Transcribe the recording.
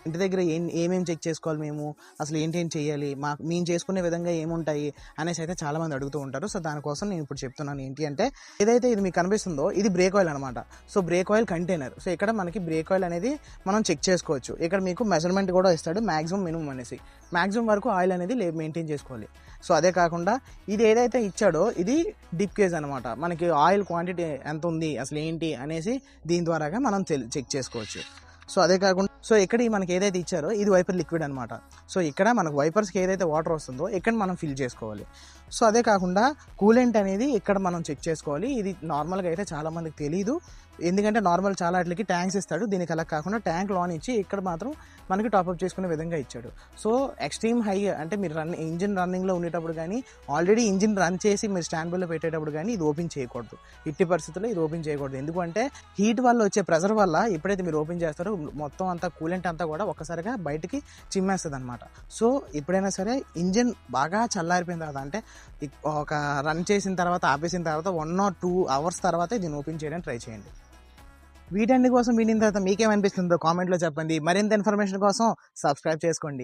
ఇంటి దగ్గర ఏమేమి చెక్ చేసుకోవాలి, మేము అసలు ఏంటేం చేయాలి, మేము చేసుకునే విధంగా ఏముంటాయి అనేసి అయితే చాలామంది అడుగుతూ ఉంటారు. సో దానికోసం నేను ఇప్పుడు చెప్తున్నాను. ఏంటి అంటే ఏదైతే ఇది మీకు కనిపిస్తుందో ఇది బ్రేక్ ఆయిల్ అనమాట. So break oil container. So ఇక్కడ మనకి బ్రేక్ ఆయిల్ అనేది మనం చెక్ చేసుకోవచ్చు. ఇక్కడ మీకు మెజర్మెంట్ కూడా ఇస్తాడు, మ్యాక్సిమం మినిమం అనేసి. మ్యాక్సిమం వరకు ఆయిల్ అనేది మెయింటైన్ చేసుకోవాలి. సో అదే కాకుండా ఇది ఏదైతే ఇచ్చాడో ఇది డిప్ కేజ్ అనమాట. మనకి ఆయిల్ క్వాంటిటీ ఎంత ఉంది అసలు ఏంటి అనేసి దీని ద్వారాగా మనం చెక్ చేసుకోవచ్చు. సో అదే కాకుండా ఇక్కడ మనకి ఏదైతే ఇచ్చారో ఇది వైపర్ లిక్విడ్ అనమాట. సో ఇక్కడ మనకు వైపర్స్కి ఏదైతే వాటర్ వస్తుందో ఇక్కడ మనం ఫిల్ చేసుకోవాలి. సో అదే కాకుండా కూలెంట్ అనేది ఇక్కడ మనం చెక్ చేసుకోవాలి. ఇది నార్మల్గా అయితే చాలామందికి తెలియదు, ఎందుకంటే నార్మల్ చాలా వాటికి ట్యాంక్స్ ఇస్తాడు. దీనికి అలా కాకుండా ట్యాంక్ లోన్ ఇచ్చి ఇక్కడ మాత్రం మనకి టాప్అప్ చేసుకునే విధంగా ఇచ్చాడు. సో ఎక్స్ట్రీమ్ హై అంటే మీరు ఇంజిన్ రన్నింగ్లో ఉండేటప్పుడు కానీ, ఆల్రెడీ ఇంజిన్ రన్ చేసి మీరు స్టాండ్ బైలో పెట్టేటప్పుడు కానీ ఇది ఓపెన్ చేయకూడదు. ఇట్టి పరిస్థితుల్లో ఇది ఓపెన్ చేయకూడదు. ఎందుకంటే హీట్ వల్ల వచ్చే ప్రెజర్ వల్ల ఎప్పుడైతే మీరు ఓపెన్ చేస్తారో మొత్తం అంతా కూలెంట్ అంతా కూడా ఒక్కసారిగా బయటికి చిమ్మేస్తుంది అనమాట. సో ఎప్పుడైనా సరే ఇంజిన్ బాగా చల్లారిపోయిన తర్వాత, అంటే ఒక రన్ చేసిన తర్వాత ఆపేసిన తర్వాత 1 or 2 hours తర్వాత దీన్ని ఓపెన్ చేయడానికి ట్రై చేయండి. వీటన్ని కోసం వినిన తర్వాత మీకేమనిపిస్తుందో కామెంట్లో చెప్పండి. మరింత ఇన్ఫర్మేషన్ కోసం సబ్స్క్రైబ్ చేసుకోండి.